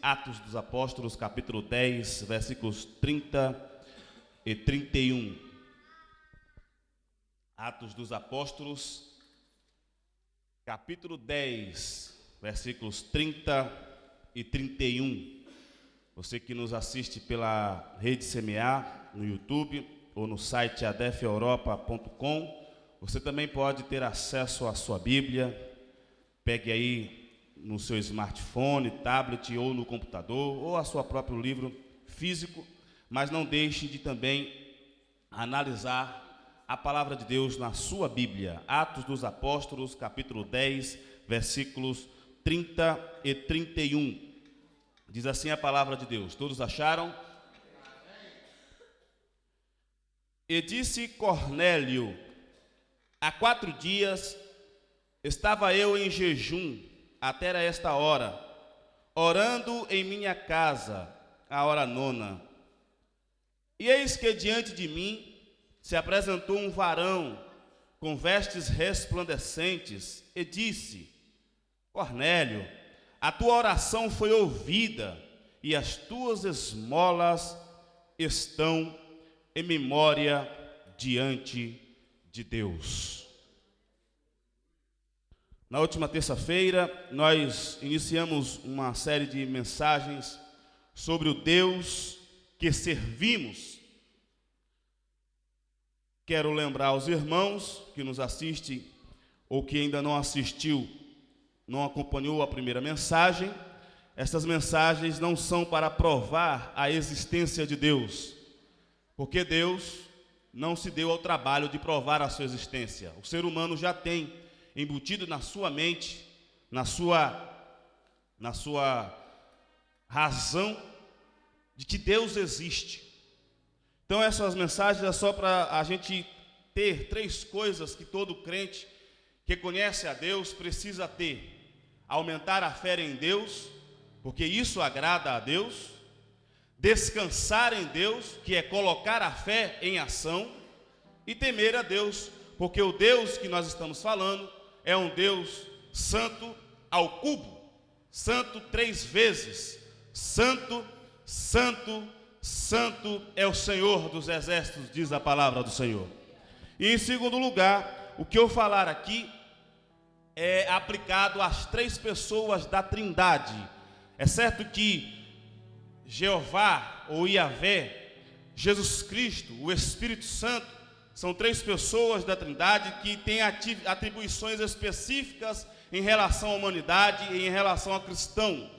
Atos dos Apóstolos, capítulo 10, versículos 30 e 31. Atos dos Apóstolos, capítulo 10, versículos 30 e 31. Você que nos assiste pela Rede Semear, no YouTube, ou no site adefeuropa.com, você também pode ter acesso à sua Bíblia. Pegue aí no seu smartphone, tablet ou no computador, ou a seu próprio livro físico, mas não deixe de também analisar a palavra de Deus na sua Bíblia. Atos dos Apóstolos, capítulo 10, versículos 30 e 31. Diz assim a palavra de Deus. Todos acharam? E disse Cornélio: há 4 dias estava eu em jejum até esta hora, orando em minha casa, a hora 9. E eis que diante de mim se apresentou um varão com vestes resplandecentes e disse: Cornélio, a tua oração foi ouvida e as tuas esmolas estão em memória diante de Deus. Na última terça-feira, nós iniciamos uma série de mensagens sobre o Deus que servimos. Quero lembrar aos irmãos que nos assistem ou que ainda não assistiu, não acompanhou a primeira mensagem. Essas mensagens não são para provar a existência de Deus, porque Deus não se deu ao trabalho de provar a sua existência. O ser humano já tem embutido na sua mente, na sua razão de que Deus existe. Então essas mensagens é só para a gente ter 3 coisas que todo crente que conhece a Deus precisa ter: aumentar a fé em Deus, porque isso agrada a Deus; descansar em Deus, que é colocar a fé em ação; e temer a Deus, porque o Deus que nós estamos falando é um Deus santo ao cubo, santo 3 vezes, santo, santo, santo é o Senhor dos exércitos, diz a palavra do Senhor. E em segundo lugar, o que eu falar aqui é aplicado às 3 pessoas da Trindade. É certo que Jeová ou Iavé, Jesus Cristo, o Espírito Santo, são 3 pessoas da Trindade que têm atribuições específicas em relação à humanidade e em relação ao cristão,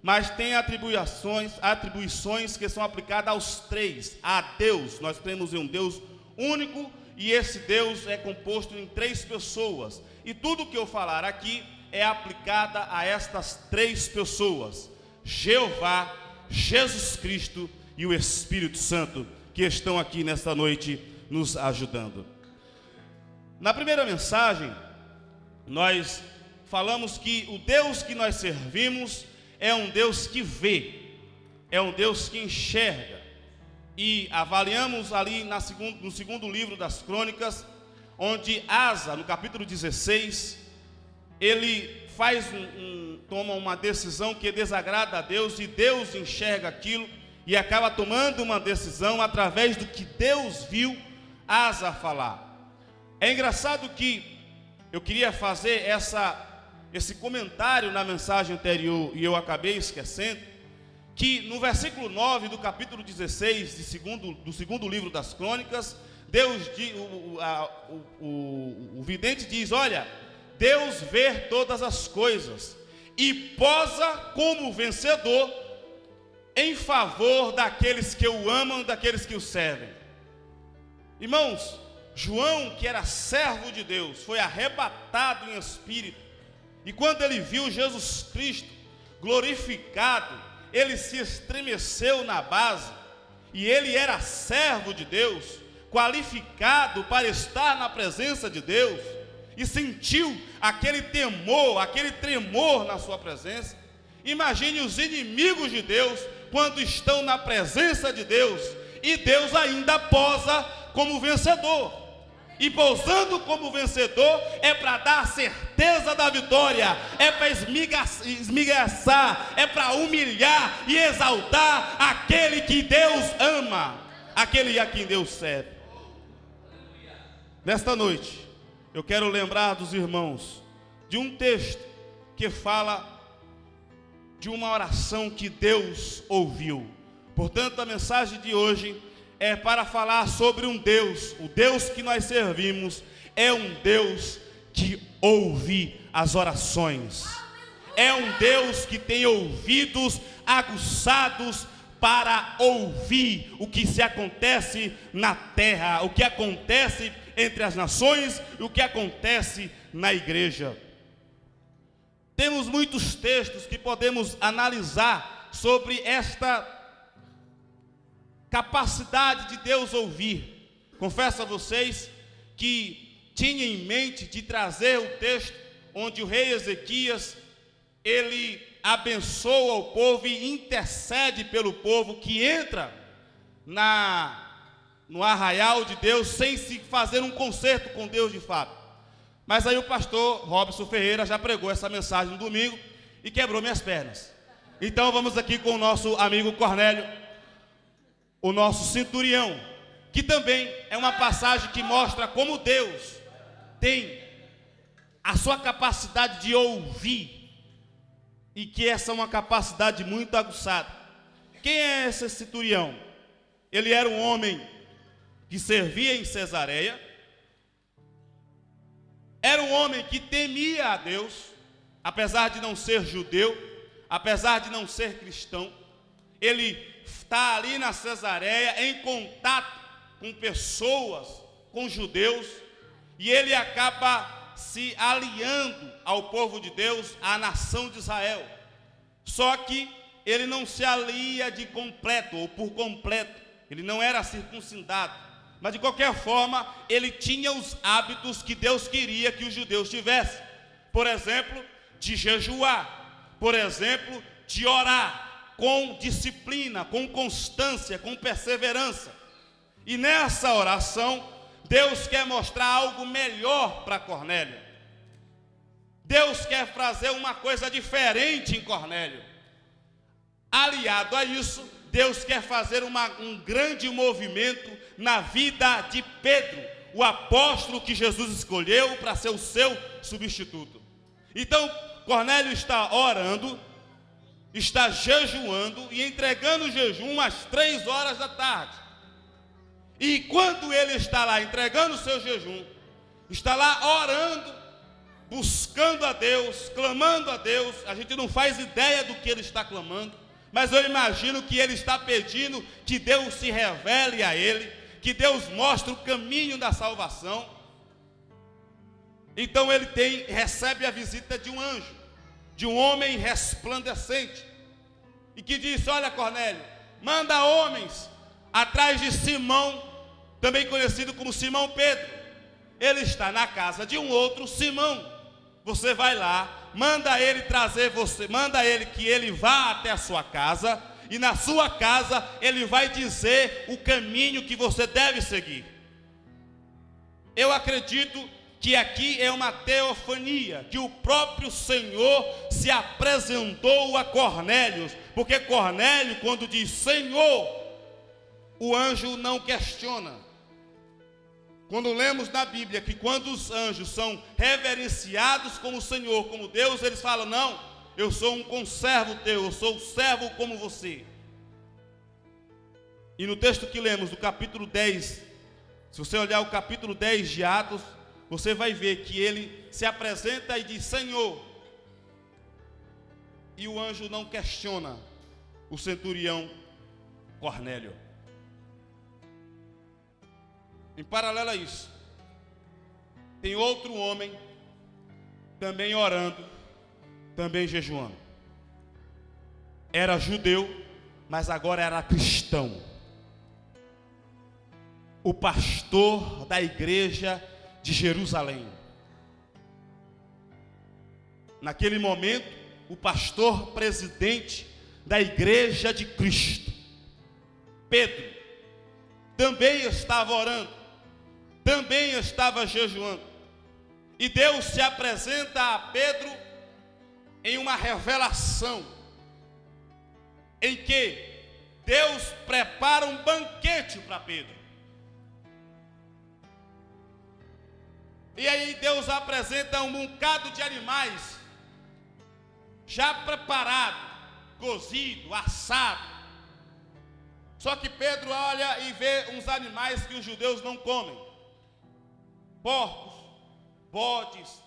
mas tem atribuições que são aplicadas aos 3, a Deus. Nós cremos em um Deus único e esse Deus é composto em 3 pessoas. E tudo que eu falar aqui é aplicada a estas 3 pessoas: Jeová, Jesus Cristo e o Espírito Santo, que estão aqui nesta noite nos ajudando. Na primeira mensagem, nós falamos que o Deus que nós servimos é um Deus que vê, é um Deus que enxerga. E avaliamos ali no segundo livro das Crônicas, onde Asa, no capítulo 16, ele toma uma decisão que desagrada a Deus, e Deus enxerga aquilo e acaba tomando uma decisão através do que Deus viu Asa falar. É engraçado que eu queria fazer esse comentário na mensagem anterior e eu acabei esquecendo, que no versículo 9 do capítulo 16 do segundo livro das Crônicas, o vidente diz: olha, Deus vê todas as coisas e posa como vencedor em favor daqueles que o amam, daqueles que o servem. Irmãos, João, que era servo de Deus, foi arrebatado em espírito, e quando ele viu Jesus Cristo glorificado, ele se estremeceu na base, e ele era servo de Deus, qualificado para estar na presença de Deus, e sentiu aquele temor, aquele tremor na sua presença. Imagine os inimigos de Deus quando estão na presença de Deus, e Deus ainda posa como vencedor. E pousando como vencedor é para dar certeza da vitória, é para esmigaçar, é para humilhar e exaltar aquele que Deus ama, aquele a quem Deus serve. Nesta noite, eu quero lembrar dos irmãos de um texto que fala de uma oração que Deus ouviu. Portanto, a mensagem de hoje é para falar sobre um Deus. O Deus que nós servimos é um Deus que ouve as orações. É um Deus que tem ouvidos aguçados para ouvir o que se acontece na terra, o que acontece entre as nações e o que acontece na igreja. Temos muitos textos que podemos analisar sobre esta capacidade de Deus ouvir. Confesso a vocês que tinha em mente de trazer o texto onde o rei Ezequias, ele abençoa o povo e intercede pelo povo que entra no arraial de Deus sem se fazer um concerto com Deus de fato. Mas aí o pastor Robson Ferreira já pregou essa mensagem no domingo e quebrou minhas pernas. Então vamos aqui com o nosso amigo Cornélio, o nosso centurião, que também é uma passagem que mostra como Deus tem a sua capacidade de ouvir, e que essa é uma capacidade muito aguçada. Quem é esse centurião? Ele era um homem que servia em Cesareia, era um homem que temia a Deus, apesar de não ser judeu, apesar de não ser cristão. Ele está ali na Cesareia, em contato com pessoas, com judeus, e ele acaba se aliando ao povo de Deus, à nação de Israel. Só que ele não se alia de completo, ou por completo, ele não era circuncidado, mas de qualquer forma, ele tinha os hábitos que Deus queria que os judeus tivessem. Por exemplo, de jejuar, por exemplo, de orar, com disciplina, com constância, com perseverança. E nessa oração, Deus quer mostrar algo melhor para Cornélio. Deus quer fazer uma coisa diferente em Cornélio. Aliado a isso, Deus quer fazer um grande movimento na vida de Pedro, o apóstolo que Jesus escolheu para ser o seu substituto. Então, Cornélio está orando, está jejuando e entregando o jejum às 3 horas da tarde. E quando ele está lá entregando o seu jejum, está lá orando, buscando a Deus, clamando a Deus, a gente não faz ideia do que ele está clamando, mas eu imagino que ele está pedindo que Deus se revele a ele, que Deus mostre o caminho da salvação. Então ele recebe a visita de um anjo, de um homem resplandecente, e que disse: olha, Cornélio, manda homens atrás de Simão, também conhecido como Simão Pedro. Ele está na casa de um outro Simão. Você vai lá, manda ele trazer você, manda ele que ele vá até a sua casa, e na sua casa ele vai dizer o caminho que você deve seguir. Eu acredito que aqui é uma teofania, que o próprio Senhor se apresentou a Cornélio, porque Cornélio, quando diz Senhor, o anjo não questiona. Quando lemos na Bíblia que quando os anjos são reverenciados como Senhor, como Deus, eles falam: não, eu sou um conservo teu, eu sou um servo como você. E no texto que lemos, do capítulo 10, se você olhar o capítulo 10 de Atos, você vai ver que ele se apresenta e diz Senhor, e o anjo não questiona o centurião Cornélio. Em paralelo a isso, tem outro homem também orando, também jejuando. Era judeu, mas agora era cristão. O pastor da igreja de Jerusalém. Naquele momento, o pastor presidente da igreja de Cristo, Pedro, também estava orando. também estava jejuando. E Deus se apresenta a Pedro em uma revelação, em que Deus prepara um banquete para Pedro. E aí Deus apresenta um bocado de animais, já preparado, cozido, assado. Só que Pedro olha e vê uns animais que os judeus não comem. Porcos, bodes,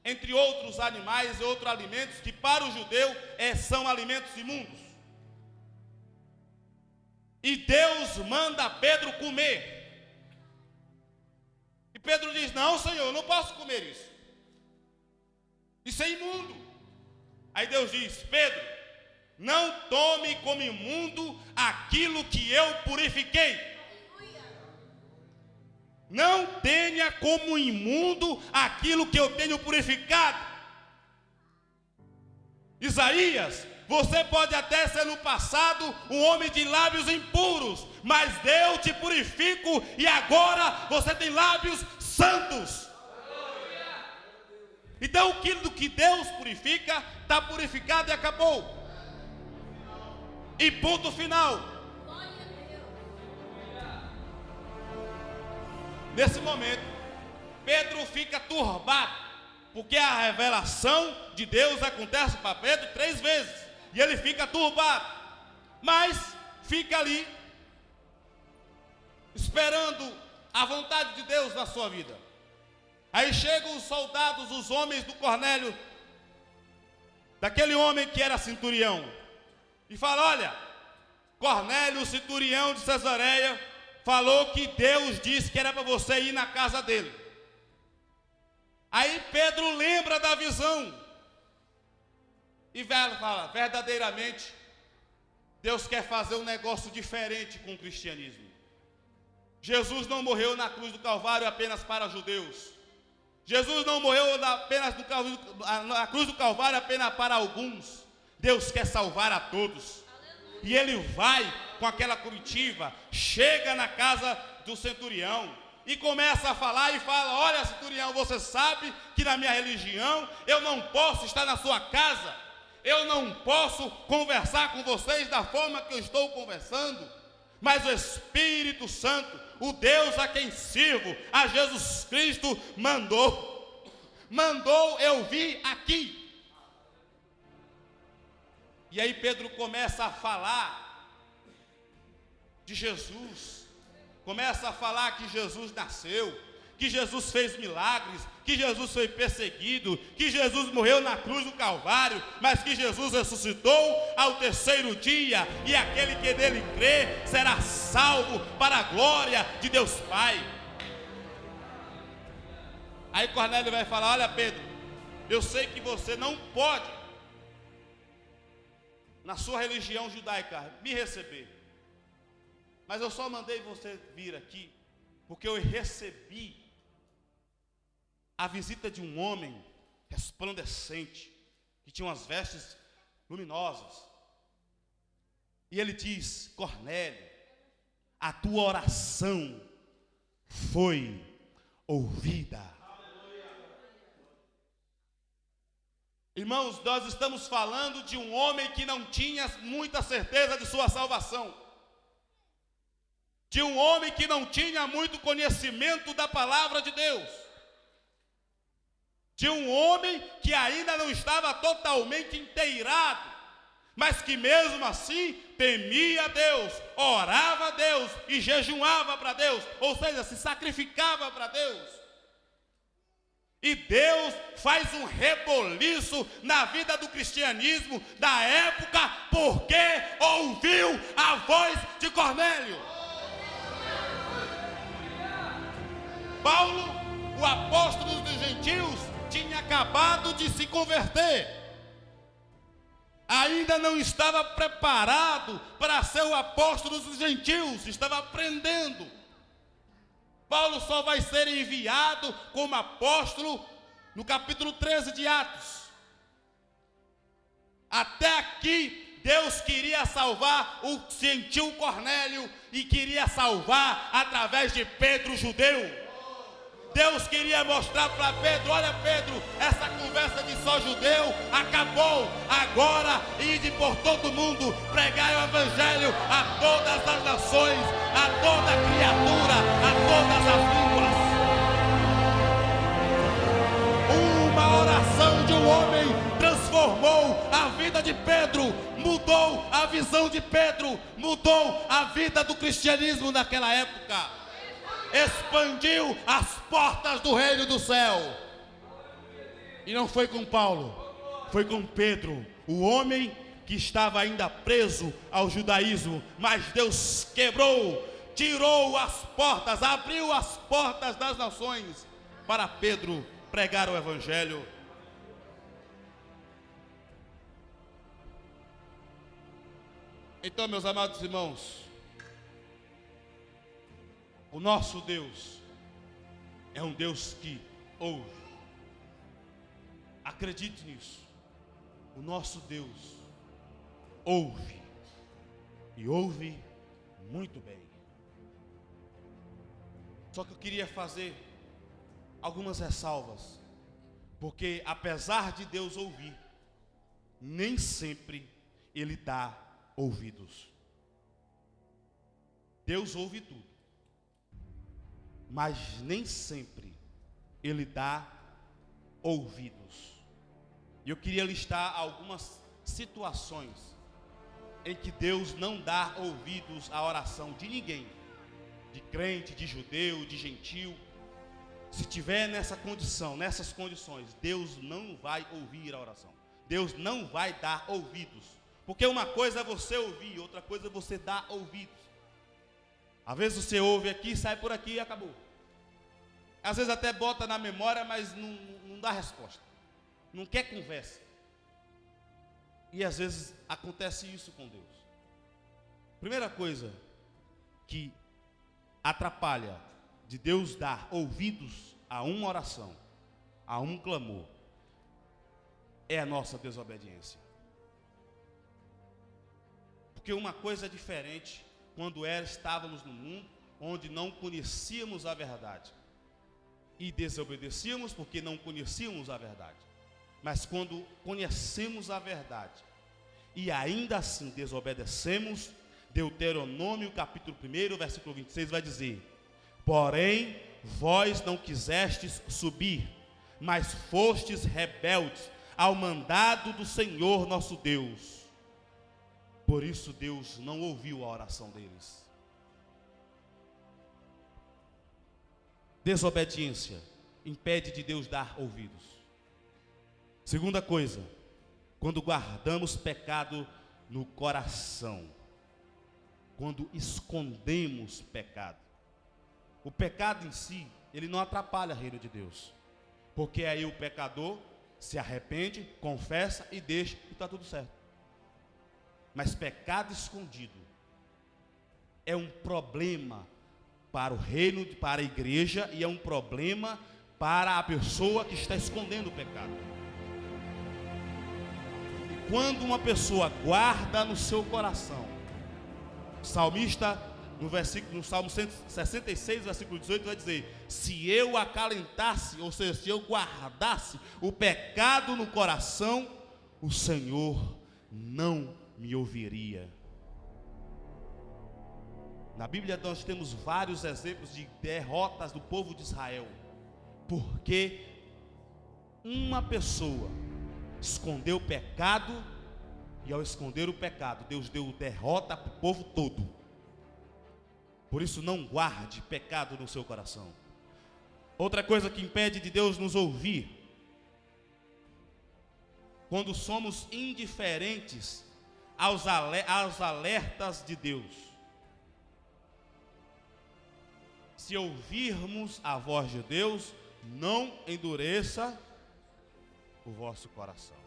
entre outros animais e outros alimentos que para o judeu são alimentos imundos. E Deus manda Pedro comer. E Pedro diz: não, Senhor, eu não posso comer isso. Isso é imundo. Aí Deus diz: Pedro, não tome como imundo aquilo que eu purifiquei. Não tenha como imundo aquilo que eu tenho purificado. Isaías, você pode até ser no passado um homem de lábios impuros, mas eu te purifico e agora você tem lábios santos. Então aquilo que Deus purifica, está purificado e acabou. E ponto final. Nesse momento, Pedro fica turbado, porque a revelação de Deus acontece para Pedro 3 vezes, e ele fica turbado, mas fica ali, esperando a vontade de Deus na sua vida. Aí chegam os soldados, os homens do Cornélio, daquele homem que era centurião, e fala: olha, Cornélio, centurião de Cesareia, falou que Deus disse que era para você ir na casa dele. Aí Pedro lembra da visão e fala: verdadeiramente Deus quer fazer um negócio diferente com o cristianismo. Jesus não morreu na cruz do Calvário apenas para judeus. Jesus não morreu apenas na cruz do Calvário apenas para alguns. Deus quer salvar a todos. E ele vai com aquela comitiva, chega na casa do centurião e começa a falar e fala: olha, centurião, você sabe que na minha religião eu não posso estar na sua casa, eu não posso conversar com vocês da forma que eu estou conversando, mas o Espírito Santo, o Deus a quem sirvo, a Jesus Cristo, mandou eu vir aqui. E aí Pedro começa a falar de Jesus, começa a falar que Jesus nasceu, que Jesus fez milagres, que Jesus foi perseguido, que Jesus morreu na cruz do Calvário, mas que Jesus ressuscitou ao 3º dia, e aquele que nele crê será salvo para a glória de Deus Pai. Aí Cornélio vai falar: olha, Pedro, eu sei que você não pode, na sua religião judaica, me receber, mas eu só mandei você vir aqui porque eu recebi a visita de um homem resplandecente, que tinha umas vestes luminosas, e ele diz: Cornélio, a tua oração foi ouvida. Irmãos, nós estamos falando de um homem que não tinha muita certeza de sua salvação, de um homem que não tinha muito conhecimento da palavra de Deus, de um homem que ainda não estava totalmente inteirado, mas que mesmo assim temia a Deus, orava a Deus e jejuava para Deus, ou seja, se sacrificava para Deus. E Deus faz um reboliço na vida do cristianismo da época, porque ouviu a voz de Cornélio. Paulo, o apóstolo dos gentios, tinha acabado de se converter, ainda não estava preparado para ser o apóstolo dos gentios, estava aprendendo. Paulo só vai ser enviado como apóstolo no capítulo 13 de Atos. Até aqui, Deus queria salvar o gentil Cornélio e queria salvar através de Pedro, judeu. Deus queria mostrar para Pedro: olha, Pedro, essa conversa de só judeu acabou. Agora ide por todo mundo, pregai o evangelho a todas as nações, a toda criatura, a todas as línguas. Uma oração de um homem transformou a vida de Pedro, mudou a visão de Pedro, mudou a vida do cristianismo naquela época, expandiu as portas do reino do céu. E não foi com Paulo, foi com Pedro, o homem que estava ainda preso ao judaísmo, mas Deus quebrou, tirou as portas, abriu as portas das nações para Pedro pregar o evangelho. Então, meus amados irmãos, o nosso Deus é um Deus que ouve. Acredite nisso. O nosso Deus ouve, e ouve muito bem. Só que eu queria fazer algumas ressalvas, porque apesar de Deus ouvir, nem sempre Ele dá ouvidos. Deus ouve tudo, mas nem sempre Ele dá ouvidos. E eu queria listar algumas situações em que Deus não dá ouvidos à oração de ninguém, de crente, de judeu, de gentil. Se tiver nessa condição, nessas condições, Deus não vai ouvir a oração. Deus não vai dar ouvidos. Porque uma coisa é você ouvir, outra coisa é você dar ouvidos. Às vezes você ouve aqui, sai por aqui e acabou. Às vezes até bota na memória, mas não dá resposta. Não quer conversa. E às vezes acontece isso com Deus. Primeira coisa que atrapalha de Deus dar ouvidos a uma oração, a um clamor, é a nossa desobediência. Porque uma coisa é diferente quando estávamos no mundo onde não conhecíamos a verdade e desobedecíamos porque não conhecíamos a verdade. Mas quando conhecemos a verdade e ainda assim desobedecemos, Deuteronômio capítulo 1, versículo 26 vai dizer: porém, vós não quisestes subir, mas fostes rebeldes ao mandado do Senhor nosso Deus. Por isso Deus não ouviu a oração deles. Desobediência impede de Deus dar ouvidos. Segunda coisa, quando guardamos pecado no coração, quando escondemos pecado. O pecado em si, ele não atrapalha o reino de Deus, porque aí o pecador se arrepende, confessa e deixa e está tudo certo. Mas pecado escondido é um problema para o reino, para a igreja, e é um problema para a pessoa que está escondendo o pecado. E quando uma pessoa guarda no seu coração, o salmista no Salmo 166, versículo 18, vai dizer: se eu acalentasse, ou seja, se eu guardasse o pecado no coração, o Senhor não me ouviria. Na Bíblia nós temos vários exemplos de derrotas do povo de Israel, porque uma pessoa escondeu o pecado, e ao esconder o pecado, Deus deu derrota para o povo todo. Por isso, não guarde pecado no seu coração. Outra coisa que impede de Deus nos ouvir, quando somos indiferentes aos alertas de Deus. Se ouvirmos a voz de Deus, não endureça o vosso coração.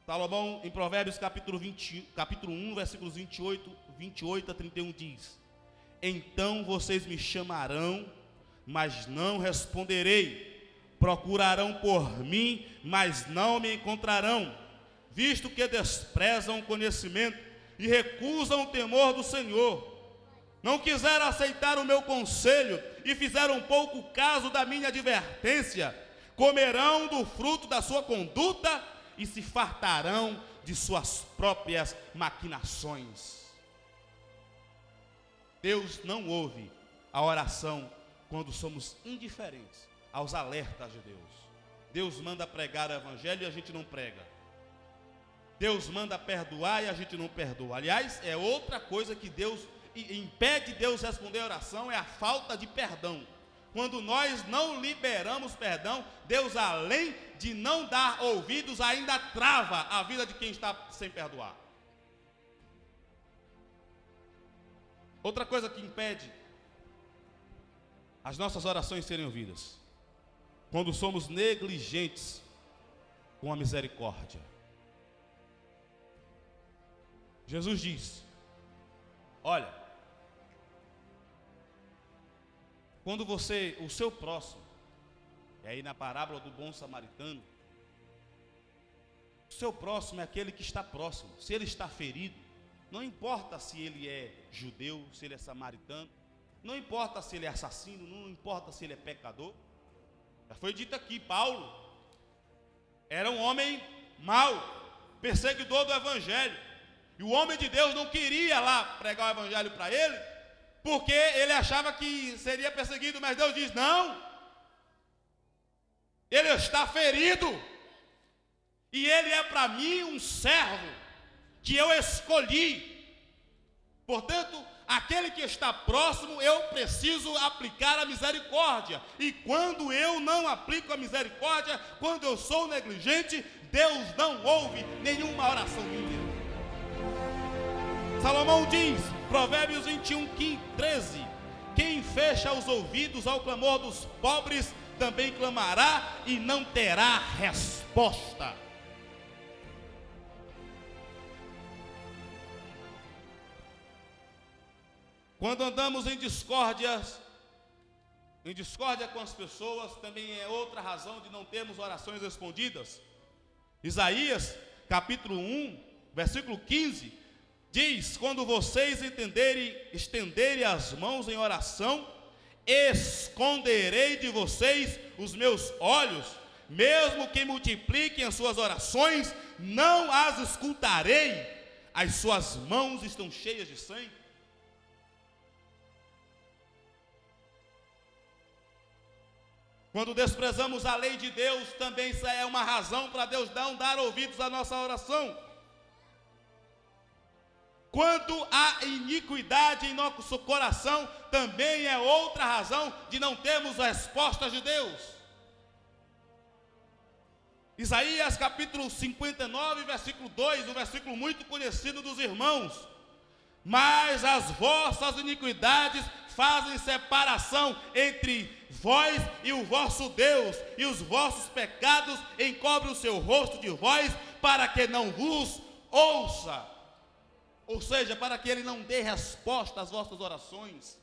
Salomão, em Provérbios capítulo 1, versículos 28 a 31 diz: então vocês me chamarão, mas não responderei, procurarão por mim, mas não me encontrarão, visto que desprezam o conhecimento e recusam o temor do Senhor. não quiseram aceitar o meu conselho e fizeram pouco caso da minha advertência, comerão do fruto da sua conduta e se fartarão de suas próprias maquinações. Deus não ouve a oração quando somos indiferentes aos alertas de Deus. Deus manda pregar o evangelho e a gente não prega. Deus manda perdoar e a gente não perdoa. Aliás, é outra coisa que Deus impede Deus responder a oração, é a falta de perdão. Quando nós não liberamos perdão, Deus, além de não dar ouvidos, ainda trava a vida de quem está sem perdoar. Outra coisa que impede as nossas orações serem ouvidas, quando somos negligentes com a misericórdia. Jesus diz: olha, quando o seu próximo, e aí na parábola do bom samaritano, o seu próximo é aquele que está próximo. Se ele está ferido, não importa se ele é judeu, se ele é samaritano, não importa se ele é assassino, não importa se ele é pecador. Já foi dito aqui, Paulo era um homem mau, perseguidor do evangelho, e o homem de Deus não queria lá pregar o evangelho para ele, porque ele achava que seria perseguido, mas Deus diz: não, ele está ferido, e ele é para mim um servo que eu escolhi. Portanto, aquele que está próximo, eu preciso aplicar a misericórdia. E quando eu não aplico a misericórdia, quando eu sou negligente, Deus não ouve nenhuma oração minha. Salomão diz, Provérbios 21:13: quem fecha os ouvidos ao clamor dos pobres, também clamará e não terá resposta. Quando andamos em discórdia com as pessoas, também é outra razão de não termos orações respondidas. Isaías, capítulo 1, versículo 15, diz: quando vocês estenderem as mãos em oração, esconderei de vocês os meus olhos, mesmo que multipliquem as suas orações, não as escutarei, as suas mãos estão cheias de sangue. Quando desprezamos a lei de Deus, também isso é uma razão para Deus não dar ouvidos à nossa oração. Quando há iniquidade em nosso coração, também é outra razão de não termos respostas de Deus. Isaías capítulo 59, versículo 2, um versículo muito conhecido dos irmãos: mas as vossas iniquidades fazem separação entre vós e o vosso Deus, e os vossos pecados encobrem o seu rosto de vós, para que não vos ouça. Ou seja, para que ele não dê resposta às vossas orações.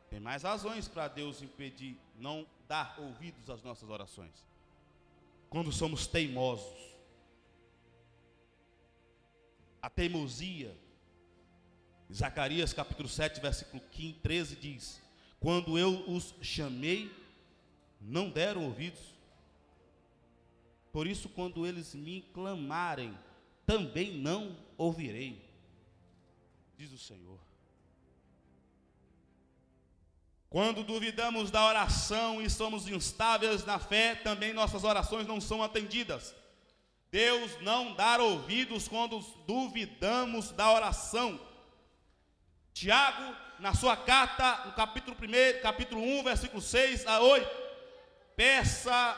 Tem mais razões para Deus impedir, não dar ouvidos às nossas orações. Quando somos teimosos. A teimosia, Zacarias capítulo 7, versículo 13 diz: quando eu os chamei, não deram ouvidos. Por isso, quando eles me clamarem, também não ouvirei, diz o Senhor. Quando duvidamos da oração e somos instáveis na fé, também nossas orações não são atendidas. Deus não dá ouvidos quando duvidamos da oração. Tiago, na sua carta, no capítulo 1, versículo 6 a 8: peça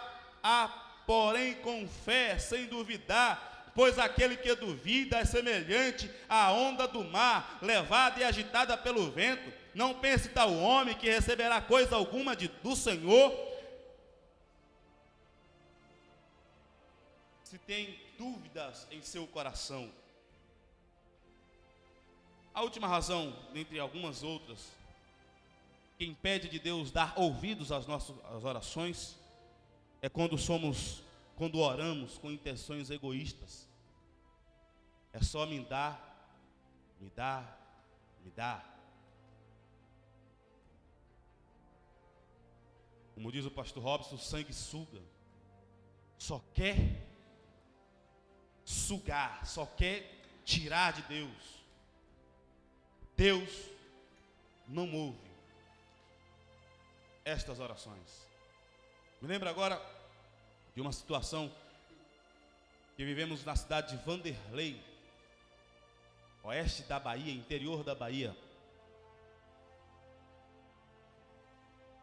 porém com fé, sem duvidar, pois aquele que duvida é semelhante à onda do mar, levada e agitada pelo vento. Não pense tal homem que receberá coisa alguma do Senhor. Se tem dúvidas em seu coração. A última razão, dentre algumas outras, que impede de Deus dar ouvidos às nossas orações, é quando oramos com intenções egoístas. É só me dar, me dá, me dá. Como diz o pastor Robson, o sangue suga. Só quer sugar, só quer tirar de Deus. Deus não ouve estas orações. Me lembro agora de uma situação que vivemos na cidade de Vanderlei, oeste da Bahia, interior da Bahia.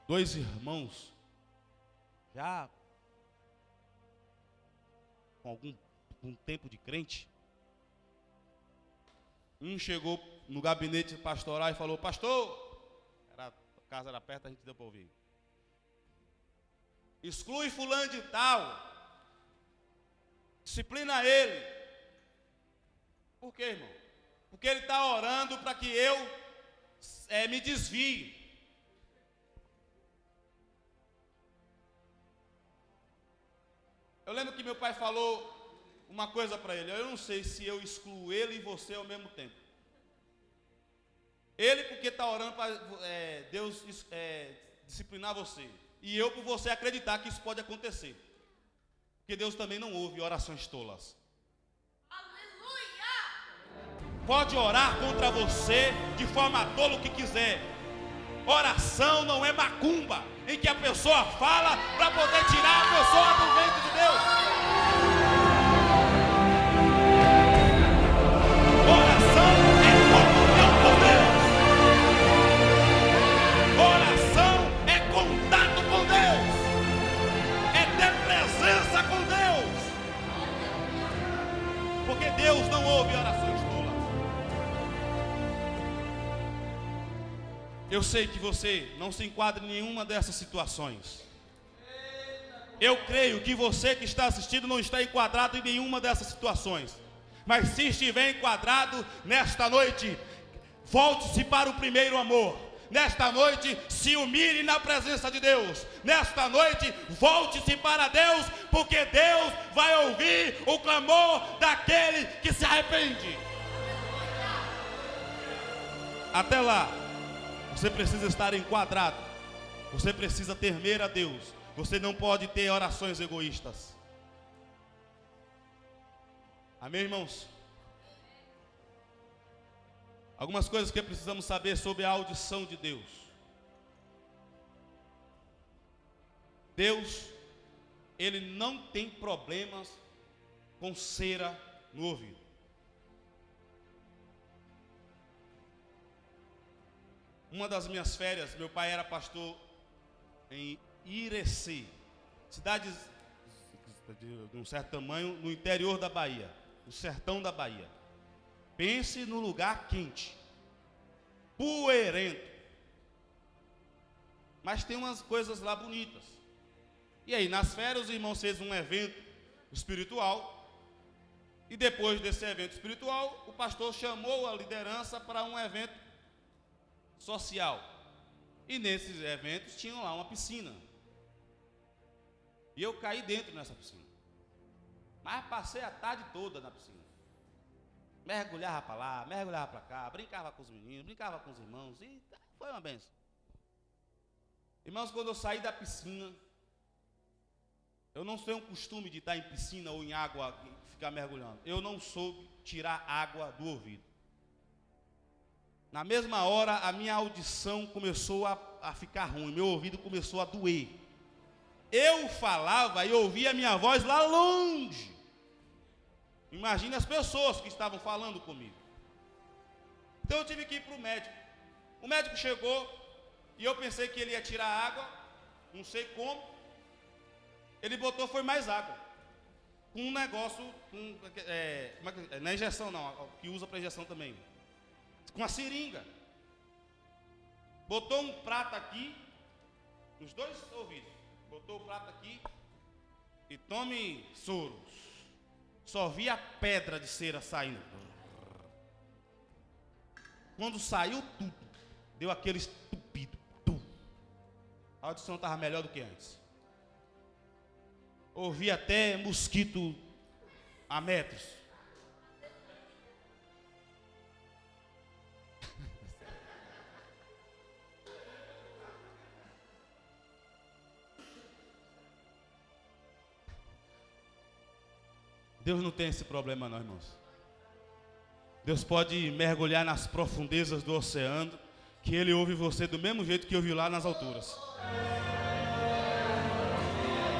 Dois irmãos, já com algum tempo de crente, um chegou no gabinete pastoral e falou: pastor, a casa era perto, a gente deu para ouvir, exclui fulano de tal, disciplina ele. Por quê, irmão? Porque ele está orando para que eu me desvie. Eu lembro que meu pai falou uma coisa para ele: eu não sei se eu excluo ele e você ao mesmo tempo. Ele porque está orando para Deus disciplinar você, e eu por você acreditar que isso pode acontecer, porque Deus também não ouve orações tolas. Aleluia! Pode orar contra você de forma tola o que quiser. Oração não é macumba, em que a pessoa fala para poder tirar a pessoa do ventre de Deus. Oração é comunhão com Deus. Oração é contato com Deus. É ter presença com Deus. Porque Deus não ouve orações tolas. Eu sei que você não se enquadra em nenhuma dessas situações. Eu creio que você que está assistindo não está enquadrado em nenhuma dessas situações. Mas se estiver enquadrado nesta noite, volte-se para o primeiro amor. Nesta noite, se humilhe na presença de Deus. Nesta noite, volte-se para Deus, porque Deus vai ouvir o clamor daquele que se arrepende. Até lá, você precisa estar enquadrado. Você precisa temer a Deus. Você não pode ter orações egoístas. Amém, irmãos? Algumas coisas que precisamos saber sobre a audição de Deus. Deus, Ele não tem problemas com cera no ouvido. Uma das minhas férias, meu pai era pastor em Irecê, cidade de um certo tamanho no interior da Bahia, no sertão da Bahia. Pense no lugar quente, poeirento, mas tem umas coisas lá bonitas. E aí, nas férias, os irmãos fez um evento espiritual, e depois desse evento espiritual, o pastor chamou a liderança para um evento social. E nesses eventos tinham lá uma piscina. E eu caí dentro nessa piscina. Mas passei a tarde toda na piscina. Mergulhava para lá, mergulhava para cá, brincava com os meninos, brincava com os irmãos, e foi uma benção. Irmãos, quando eu saí da piscina, eu não tenho um costume de estar em piscina ou em água e ficar mergulhando. Eu não soube tirar água do ouvido. Na mesma hora, a minha audição começou a ficar ruim, meu ouvido começou a doer. Eu falava e ouvia a minha voz lá longe. Imagine as pessoas que estavam falando comigo. Então eu tive que ir para o médico. O médico chegou e eu pensei que ele ia tirar água, não sei como. Ele botou, foi mais água. Com um negócio, na injeção não, que usa para injeção também. Com a seringa. Botou um prato aqui, nos dois ouvidos. Botou o prato aqui e tome soro. Só vi a pedra de cera saindo. Quando saiu tudo, deu aquele estupido. A audição estava melhor do que antes. Ouvi até mosquito a metros. Deus não tem esse problema não, irmãos. Deus pode mergulhar nas profundezas do oceano, que Ele ouve você do mesmo jeito que ouviu lá nas alturas.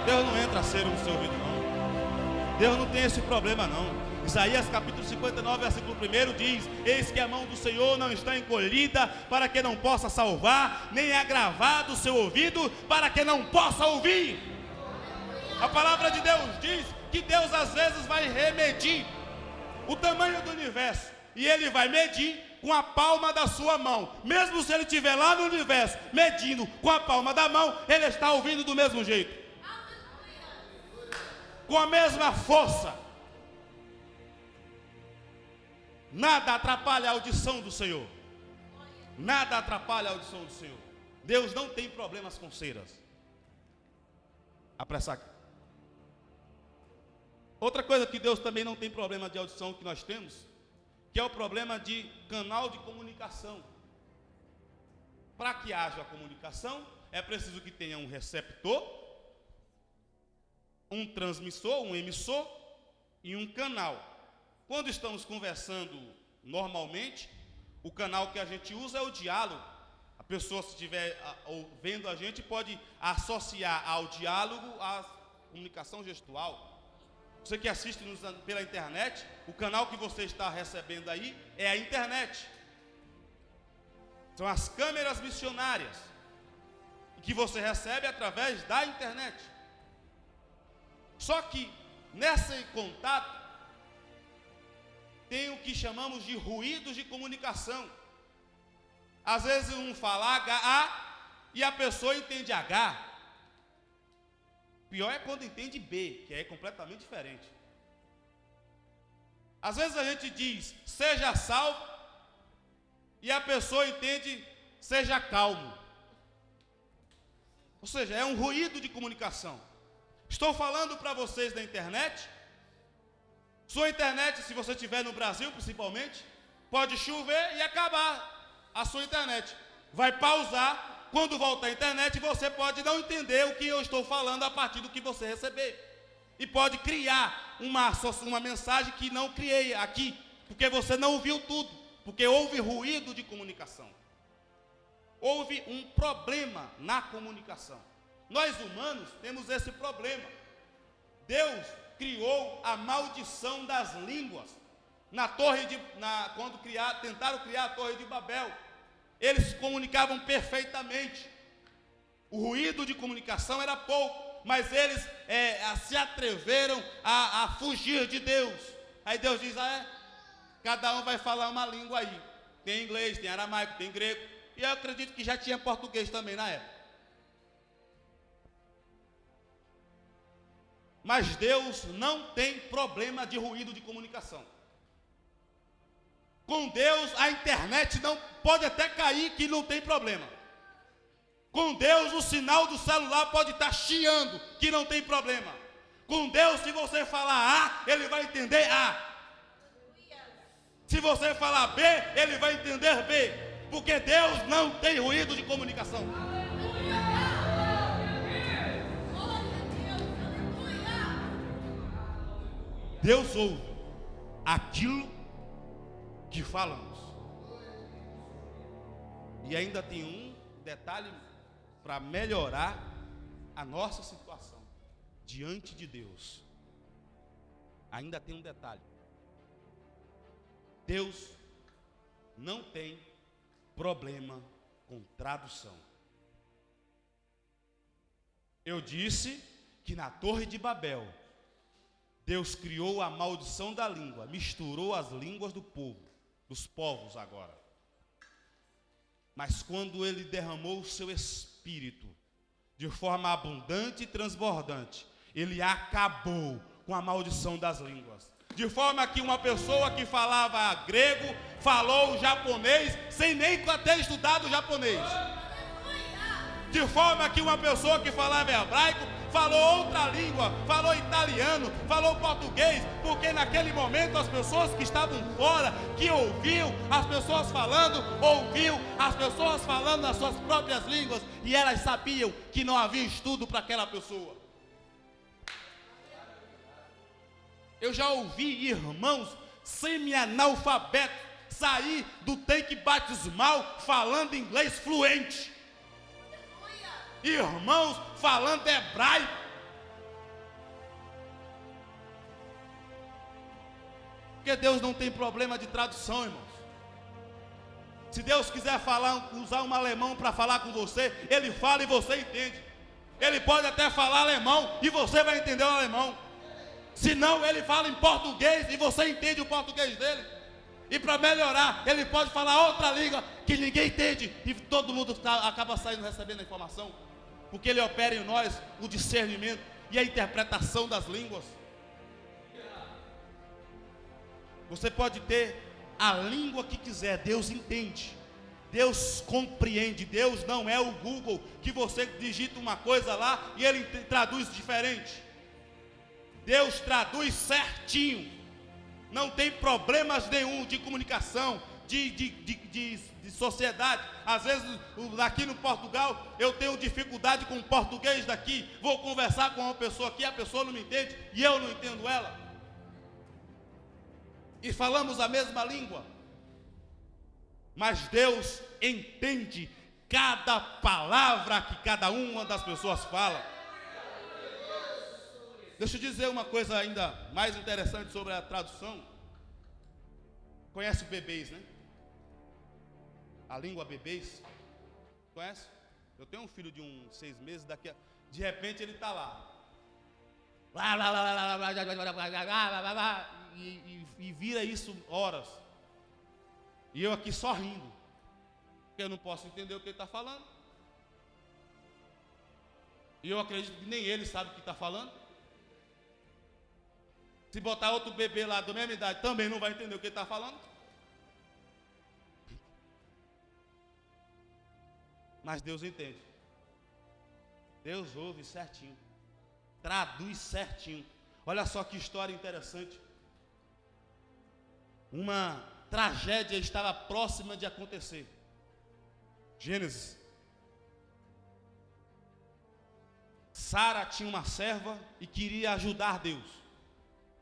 Deus não entra cera no seu ouvido não. Deus não tem esse problema não. Isaías capítulo 59, versículo 1 diz: eis que a mão do Senhor não está encolhida para que não possa salvar, nem agravado o seu ouvido para que não possa ouvir. A palavra de Deus diz que Deus às vezes vai remedir o tamanho do universo, e Ele vai medir com a palma da sua mão. Mesmo se Ele estiver lá no universo medindo com a palma da mão, Ele está ouvindo do mesmo jeito, com a mesma força. Nada atrapalha a audição do Senhor. Nada atrapalha a audição do Senhor. Deus não tem problemas com ceras. Apressar aqui. Outra coisa que Deus também não tem problema de audição que nós temos, que é o problema de canal de comunicação. Para que haja a comunicação, é preciso que tenha um receptor, um transmissor, um emissor e um canal. Quando estamos conversando normalmente, o canal que a gente usa é o diálogo. A pessoa, se estiver vendo a gente, pode associar ao diálogo a comunicação gestual. Você que assiste pela internet, o canal que você está recebendo aí é a internet. São as câmeras missionárias que você recebe através da internet. Só que nesse contato tem o que chamamos de ruídos de comunicação. Às vezes um fala H e a pessoa entende H. Pior é quando entende B, que é completamente diferente. Às vezes a gente diz seja salvo e a pessoa entende seja calmo. Ou seja, é um ruído de comunicação. Estou falando para vocês da internet. Sua internet, se você estiver no Brasil principalmente, pode chover e acabar a sua internet. Vai pausar. Quando voltar a internet, você pode não entender o que eu estou falando a partir do que você receber. E pode criar uma mensagem que não criei aqui, porque você não ouviu tudo, porque houve ruído de comunicação. Houve um problema na comunicação. Nós humanos temos esse problema. Deus criou a maldição das línguas. Quando tentaram criar a Torre de Babel, eles se comunicavam perfeitamente. O ruído de comunicação era pouco, mas eles se atreveram a fugir de Deus. Aí Deus diz, cada um vai falar uma língua aí. Tem inglês, tem aramaico, tem grego. E eu acredito que já tinha português também na época. Mas Deus não tem problema de ruído de comunicação. Com Deus a internet não pode até cair, que não tem problema. Com Deus o sinal do celular pode estar chiando, que não tem problema. Com Deus, se você falar A, Ele vai entender A. Se você falar B, Ele vai entender B. Porque Deus não tem ruído de comunicação. Deus ouve aquilo que falamos. E ainda tem um detalhe para melhorar a nossa situação diante de Deus. Ainda tem um detalhe. Deus não tem problema com tradução. Eu disse que na Torre de Babel, Deus criou a maldição da língua, misturou as línguas do povo, dos povos agora. Mas quando Ele derramou o seu Espírito de forma abundante e transbordante, Ele acabou com a maldição das línguas. De forma que uma pessoa que falava grego, falou japonês, sem nem ter estudado japonês. De forma que uma pessoa que falava hebraico, falou outra língua, falou italiano, falou português, porque naquele momento as pessoas que estavam fora, que ouviam as pessoas falando, ouviam as pessoas falando nas suas próprias línguas, e elas sabiam que não havia estudo para aquela pessoa. Eu já ouvi irmãos semi-analfabetos sair do tanque batismal falando inglês fluente. Irmãos falando hebraico. Porque Deus não tem problema de tradução, irmãos. Se Deus quiser usar um alemão para falar com você, Ele fala e você entende. Ele pode até falar alemão e você vai entender o alemão. Se não, Ele fala em português e você entende o português dele. E para melhorar, Ele pode falar outra língua que ninguém entende e todo mundo acaba saindo recebendo a informação. Porque Ele opera em nós o discernimento e a interpretação das línguas. Você pode ter a língua que quiser, Deus entende, Deus compreende. Deus não é o Google que você digita uma coisa lá e Ele traduz diferente. Deus traduz certinho, não tem problemas nenhum de comunicação, de sociedade. Às vezes aqui no Portugal eu tenho dificuldade com o português daqui, vou conversar com uma pessoa aqui, a pessoa não me entende e eu não entendo ela. E falamos a mesma língua, mas Deus entende cada palavra que cada uma das pessoas fala. Deixa eu dizer uma coisa ainda mais interessante sobre a tradução. Conhece bebês, né? A língua bebês. Conhece? Eu tenho um filho de uns 6 meses, de repente ele está lá. E vira isso horas. E eu aqui só rindo, porque eu não posso entender o que ele está falando. E eu acredito que nem ele sabe o que está falando. Se botar outro bebê lá da mesma idade, também não vai entender o que ele está falando. Mas Deus entende. Deus ouve certinho, traduz certinho. Olha só que história interessante. Uma tragédia estava próxima de acontecer. Gênesis. Sara tinha uma serva e queria ajudar Deus.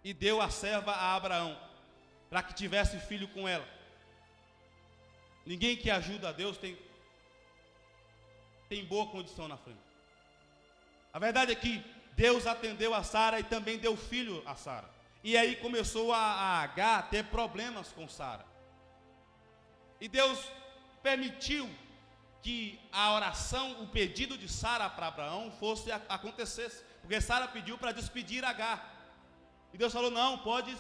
E deu a serva a Abraão, para que tivesse filho com ela. Ninguém que ajuda a Deus tem boa condição na frente. A verdade é que Deus atendeu a Sara e também deu filho a Sara. E aí começou a Agar a ter problemas com Sara. E Deus permitiu que a oração, o pedido de Sara para Abraão acontecesse. Porque Sara pediu para despedir Agar. E Deus falou, não, pode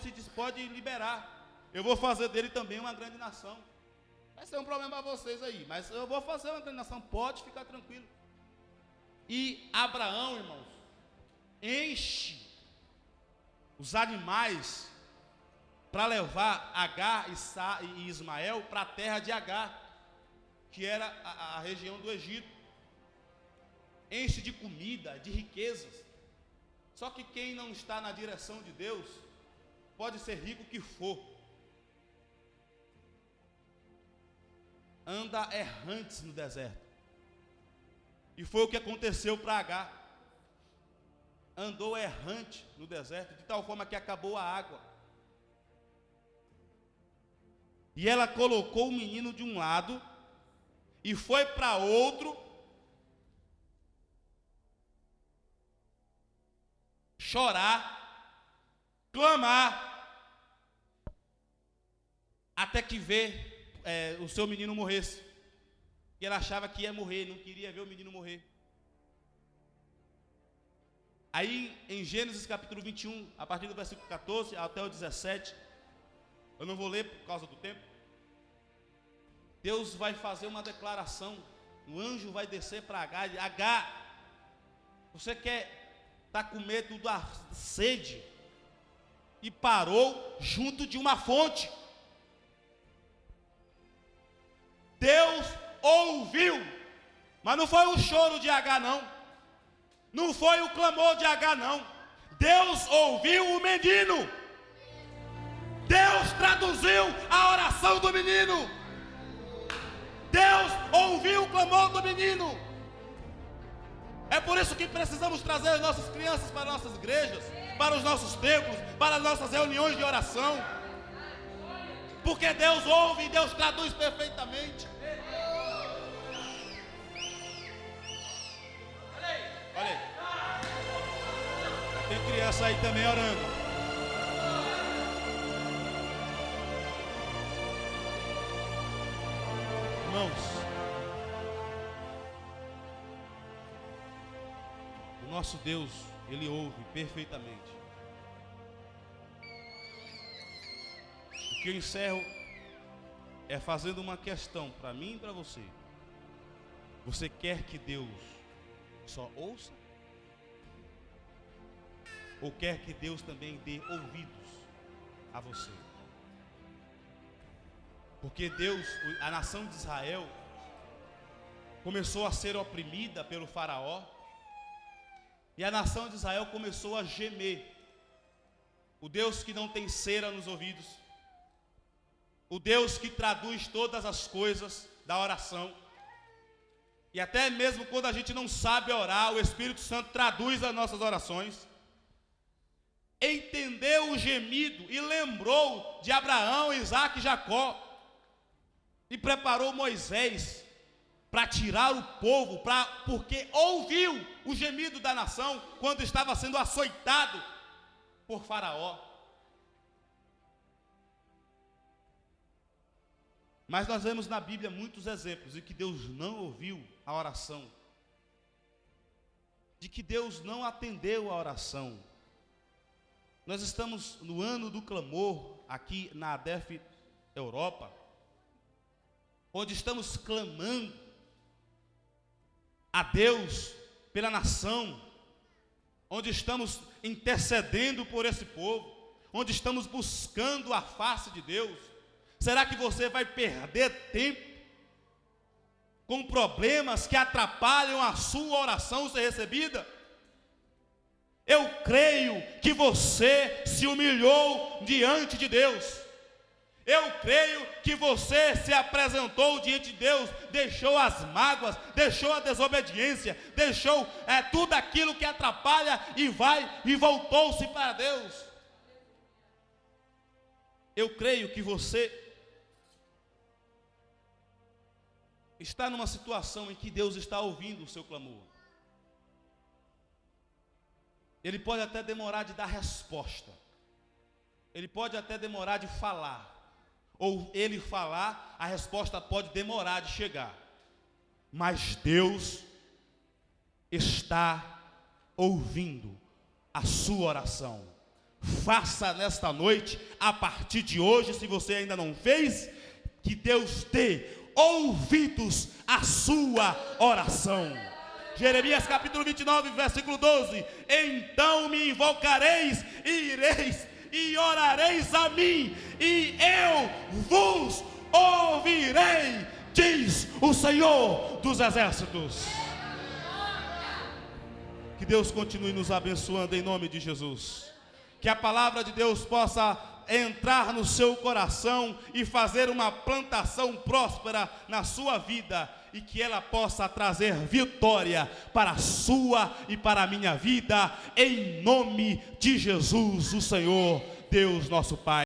liberar. Eu vou fazer dele também uma grande nação. Vai ser um problema para vocês aí, mas eu vou fazer uma grande nação, pode ficar tranquilo. E Abraão, irmãos, enche os animais para levar Agar e Ismael para a terra de Agar, que era a região do Egito. Enche de comida, de riquezas. Só que quem não está na direção de Deus, pode ser rico que for, anda errantes no deserto. E foi o que aconteceu para Agar. Andou errante no deserto, de tal forma que acabou a água. E ela colocou o menino de um lado e foi para outro, chorar, clamar, até que o seu menino morresse. E ela achava que ia morrer, não queria ver o menino morrer. Aí em Gênesis capítulo 21, a partir do versículo 14 até o 17, eu não vou ler por causa do tempo. Deus vai fazer uma declaração, o anjo vai descer para Agar, Agar, você está com medo da sede, e parou junto de uma fonte. Deus ouviu, mas não foi o choro de Agar não foi o clamor de Agar não. Deus ouviu o menino. Deus traduziu a oração do menino. Deus ouviu o clamor do menino. É por isso que precisamos trazer as nossas crianças para nossas igrejas, para os nossos templos, para as nossas reuniões de oração. Porque Deus ouve e Deus traduz perfeitamente. Olha aí. Tem criança aí também orando. Irmãos, o nosso Deus, Ele ouve perfeitamente. O que eu encerro é fazendo uma questão para mim e para você. Você quer que Deus só ouça? Ou quer que Deus também dê ouvidos a você? Porque Deus, a nação de Israel, começou a ser oprimida pelo faraó. E a nação de Israel começou a gemer. O Deus que não tem cera nos ouvidos. O Deus que traduz todas as coisas da oração. E até mesmo quando a gente não sabe orar, o Espírito Santo traduz as nossas orações. Entendeu o gemido e lembrou de Abraão, Isaque e Jacó. E preparou Moisés para tirar o povo, porque ouviu o gemido da nação quando estava sendo açoitado por Faraó. Mas nós vemos na Bíblia muitos exemplos de que Deus não ouviu a oração, de que Deus não atendeu a oração. Nós estamos no ano do clamor aqui na ADEF Europa, onde estamos clamando a Deus pela nação, onde estamos intercedendo por esse povo, onde estamos buscando a face de Deus. Será que você vai perder tempo com problemas que atrapalham a sua oração ser recebida? Eu creio que você se humilhou diante de Deus. Eu creio que você se apresentou diante de Deus, deixou as mágoas, deixou a desobediência, deixou tudo aquilo que atrapalha e voltou-se para Deus. Eu creio que você está numa situação em que Deus está ouvindo o seu clamor. Ele pode até demorar de dar resposta. Ele pode até demorar de falar. Ou ele falar, a resposta pode demorar de chegar. Mas Deus está ouvindo a sua oração. Faça nesta noite, a partir de hoje, se você ainda não fez, que Deus dê ouvidos à sua oração. Jeremias capítulo 29, versículo 12. Então me invocareis e ireis e orareis a mim, e eu vos ouvirei, diz o Senhor dos Exércitos. Que Deus continue nos abençoando em nome de Jesus. Que a palavra de Deus possa entrar no seu coração e fazer uma plantação próspera na sua vida, e que ela possa trazer vitória para a sua e para a minha vida, em nome de Jesus, o Senhor, Deus nosso Pai.